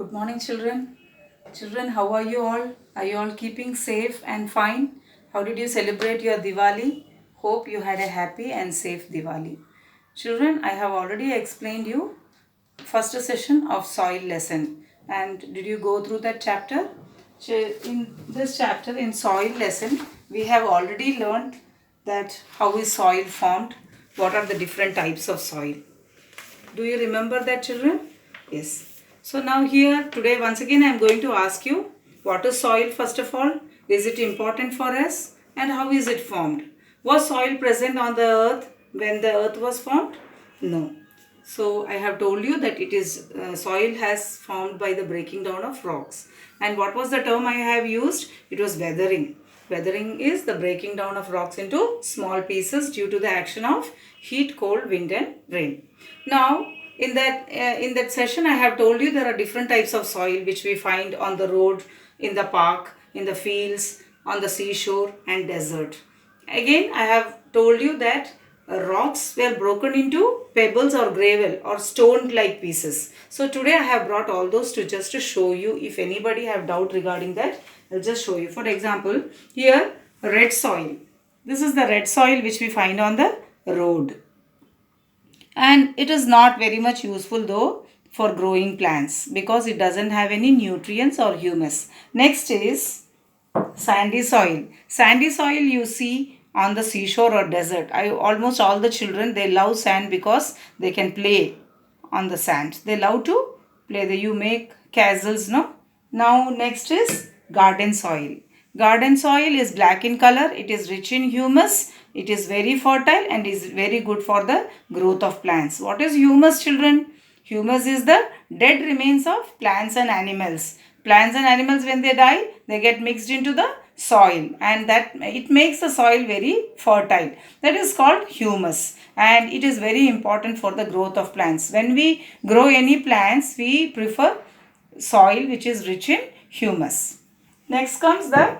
Good morning, children. Children, how are you all? Are you all keeping safe and fine? How did you celebrate your Diwali? Hope you had a happy and safe Diwali. Children, I have already explained you first session of soil lesson. And did you go through that chapter? In this chapter, in soil lesson, we have already learned that how is soil formed, what are the different types of soil. Do you remember that, children? Yes. So now here today once again I am going to ask you, what is soil first of all? Is it important for us? And how is it formed? Was soil present on the earth when the earth was formed? No. So I have told you that it is soil has formed by the breaking down of rocks. And what was the term I have used? It was weathering. Weathering is the breaking down of rocks into small pieces due to the action of heat, cold, wind and rain. Now in that session I have told you there are different types of soil which we find on the road, in the park, in the fields, on the seashore and desert. Again I have told you that rocks were broken into pebbles or gravel or stone like pieces. So today I have brought all those to just to show you. If anybody have doubt regarding that, I'll just show you. For example, here red soil. This is the red soil which we find on the road, and it is not very much useful though for growing plants because it doesn't have any nutrients or humus. Next is sandy soil. Sandy soil you see on the seashore or desert. I almost all the children, they love sand because they can play on the sand. They love to play. You make castles, no? Now next is garden soil. Garden soil is black in color. It is rich in humus. It is very fertile and is very good for the growth of plants. What is humus, children? Humus is the dead remains of plants and animals. Plants and animals, when they die, they get mixed into the soil, and that it makes the soil very fertile. That is called humus, and it is very important for the growth of plants. When we grow any plants, we prefer soil which is rich in humus. Next comes the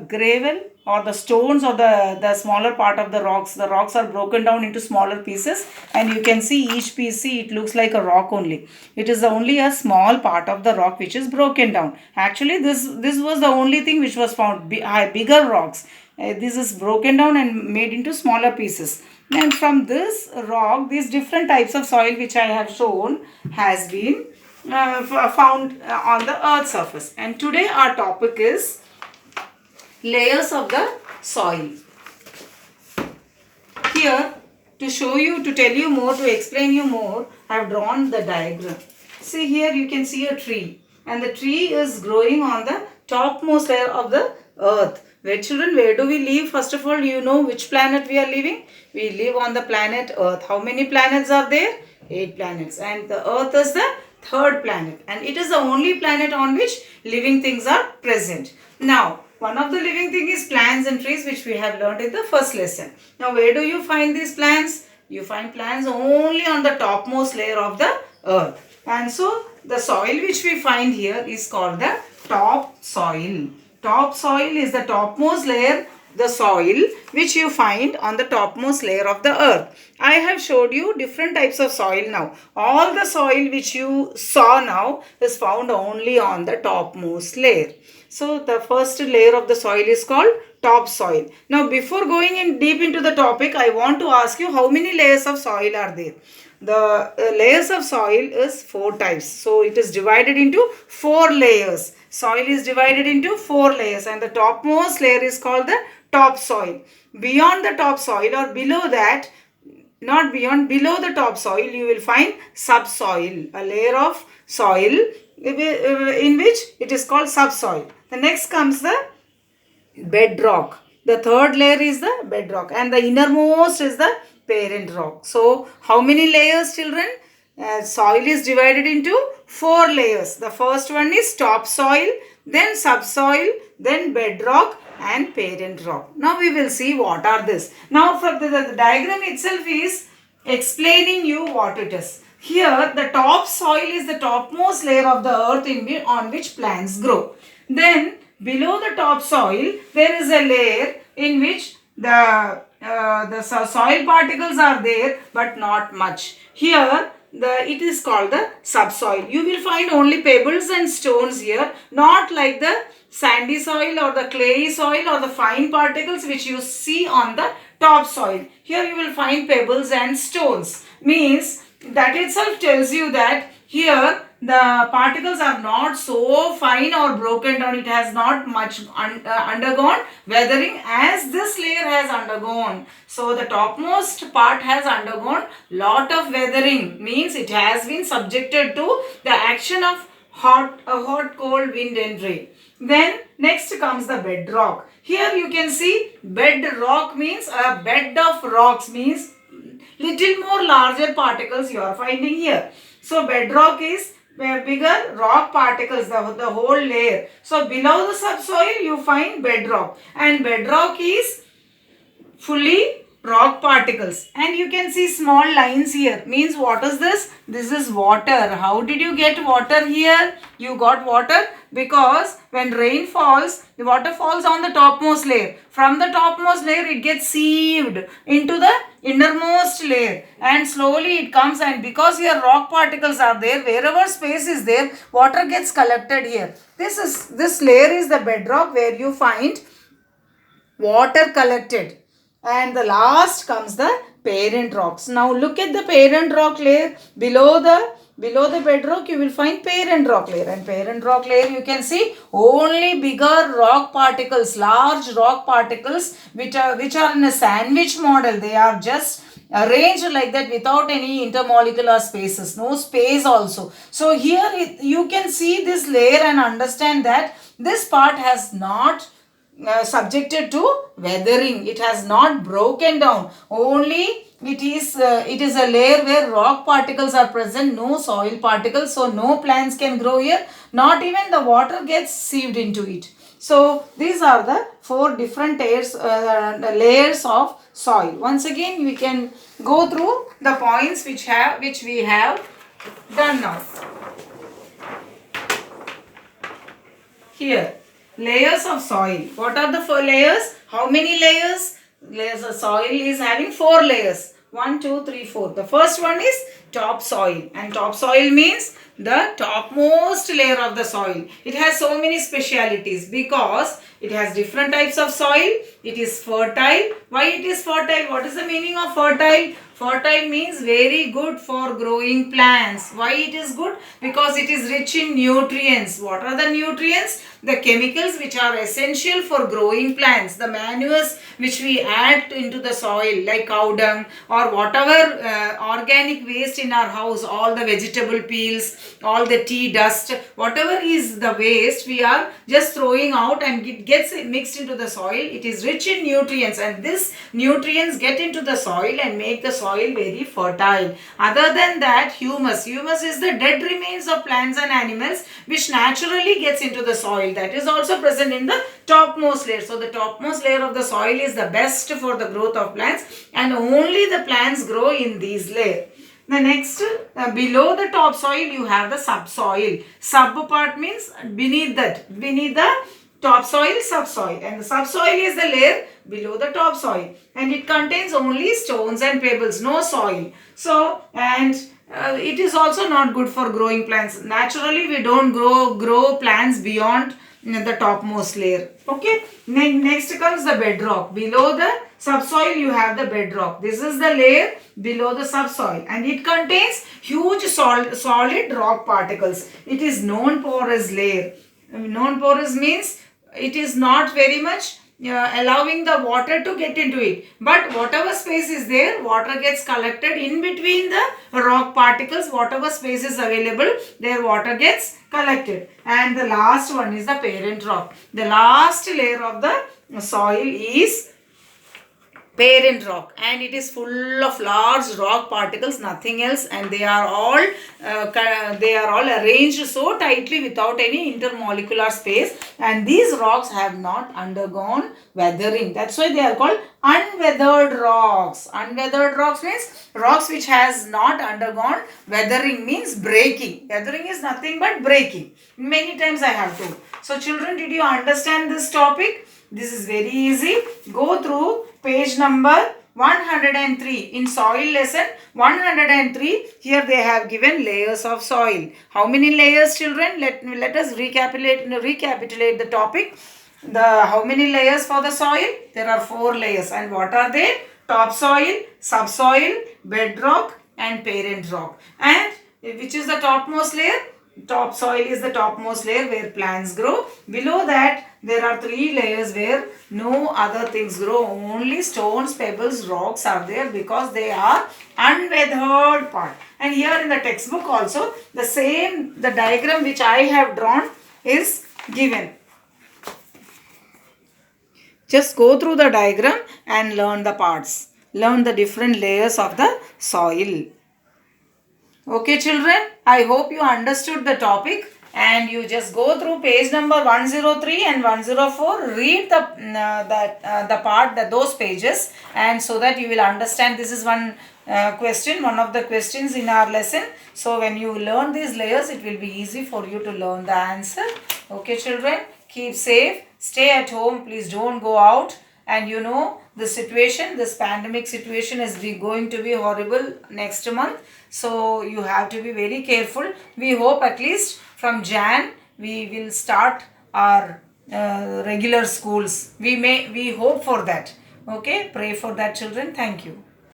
gravel or the stones or the smaller part of the rocks. The rocks are broken down into smaller pieces, and you can see each piece, see, it looks like a rock only. It is only a small part of the rock which is broken down. Actually this was the only thing which was found, bigger rocks. This is broken down and made into smaller pieces. And from this rock, these different types of soil which I have shown has been found on the earth surface. And today our topic is layers of the soil. Here, to show you, to tell you more, to explain you more, I have drawn the diagram. See, here you can see a tree, and the tree is growing on the topmost layer of the earth. Where, children, where do we live? First of all, you know which planet we are living? We live on the planet Earth. How many planets are there? 8 planets. And the earth is the third planet, and it is the only planet on which living things are present. Now, one of the living thing is plants and trees, which we have learned in the first lesson. Now, where do you find these plants? You find plants only on the topmost layer of the earth. And so, the soil which we find here is called the top soil. Top soil is the topmost layer, the soil which you find on the topmost layer of the earth. I have showed you different types of soil now. All the soil which you saw now is found only on the topmost layer. So the first layer of the soil is called topsoil. Now before going in deep into the topic, I want to ask you, how many layers of soil are there? The layers of soil is 4 types. So it is divided into 4 layers. Soil is divided into 4 layers, and the topmost layer is called the topsoil. Beyond the topsoil or below that, not beyond, below the topsoil, you will find subsoil, a layer of soil in which it is called subsoil. The next comes the bedrock. The third layer is the bedrock, and the innermost is the parent rock. So, how many layers, children? Soil is divided into 4 layers. The first one is topsoil, then subsoil, then bedrock and parent rock. Now we will see what are this. Now for the diagram itself is explaining you what it is. Here the topsoil is the topmost layer of the earth on which plants grow. Then below the topsoil there is a layer in which the soil particles are there, but not much. Here it is called the subsoil. You will find only pebbles and stones here, not like the sandy soil or the clayey soil or the fine particles which you see on the topsoil. Here you will find pebbles and stones. Means that itself tells you that here the particles are not so fine or broken down. It has not much undergone weathering as this layer has undergone. So the topmost part has undergone lot of weathering. Means it has been subjected to the action of hot, cold, wind and rain. Then next comes the bedrock. Here you can see bedrock means a bed of rocks, means little more larger particles you are finding here. So bedrock is bigger rock particles, the whole layer. So below the subsoil you find bedrock, and bedrock is fully rock particles, and you can see small lines here. Means what is this? This is water. How did you get water here? You got water because when rain falls, the water falls on the topmost layer. From the topmost layer it gets sieved into the innermost layer, and slowly it comes, and because here rock particles are there, wherever space is there, water gets collected here. This layer is the bedrock where you find water collected. And the last comes the parent rocks. Now look at the parent rock layer. Below the bedrock you will find parent rock layer, and parent rock layer you can see only bigger rock particles, large rock particles which are in a sandwich model. They are just arranged like that without any intermolecular spaces, no space also. So here you can see this layer and understand that this part has not subjected to weathering. It has not broken down. Only it is a layer where rock particles are present, no soil particles. So no plants can grow here. Not even the water gets sieved into it. So these are the 4 different layers of soil. Once again we can go through the points which we have done now. Here, layers of soil. What are the 4 layers? How many layers? Layers of soil is having 4 layers. 1, 2, 3, 4. The first one is topsoil, and topsoil means the topmost layer of the soil. It has so many specialities because it has different types of soil. It is fertile. Why it is fertile? What is the meaning of fertile? Fertile means very good for growing plants. Why it is good? Because it is rich in nutrients. What are the nutrients? The chemicals which are essential for growing plants. The manures which we add into the soil, like cow dung or whatever organic waste in our house, all the vegetable peels, all the tea dust, whatever is the waste, we are just throwing out and it gets mixed into the soil. It is rich in nutrients, and this nutrients get into the soil and make the soil very fertile. Other than that, humus is the dead remains of plants and animals which naturally gets into the soil. That is also present in the topmost layer. So the topmost layer of the soil is the best for the growth of plants, and only the plants grow in these layers. The next, below the topsoil you have the subsoil. Sub part means beneath the topsoil, subsoil, and the subsoil is the layer below the topsoil, and it contains only stones and pebbles, no soil. So, and it is also not good for growing plants. Naturally, we don't grow plants beyond the topmost layer. Okay. Next comes the bedrock. Below the subsoil you have the bedrock. This is the layer below the subsoil, and it contains huge solid rock particles. It is non-porous layer. Non-porous means it is not very much allowing the water to get into it, but whatever space is there, water gets collected in between the rock particles. Whatever space is available, there water gets collected. And the last one is the parent rock. The last layer of the soil is parent rock, and it is full of large rock particles, nothing else, and they are all arranged so tightly without any intermolecular space, and these rocks have not undergone weathering. That's why they are called unweathered rocks. Unweathered rocks means rocks which has not undergone weathering, means breaking. Weathering is nothing but breaking. Many times I have told. So children, did you understand this topic? This is very easy. Go through page number 103. In soil lesson 103, here they have given layers of soil. How many layers, children? Let us recapitulate the topic. How many layers for the soil? There are 4 layers. And what are they? Topsoil, subsoil, bedrock and parent rock. And which is the topmost layer? Topsoil is the topmost layer where plants grow. Below that there are 3 layers where no other things grow. Only stones, pebbles, rocks are there because they are unweathered part. And here in the textbook also the diagram which I have drawn is given. Just go through the diagram and learn the parts. Learn the different layers of the soil. Okay, children, I hope you understood the topic and you just go through page number 103 and 104. Read those pages, and so that you will understand. This is one of the questions in our lesson. So when you learn these layers, it will be easy for you to learn the answer. Okay, children, keep safe. Stay at home. Please don't go out. And you know the situation, this pandemic situation is going to be horrible next month. So you have to be very careful. We hope at least from Jan we will start our regular schools. We hope for that. Okay, pray for that, children. Thank you.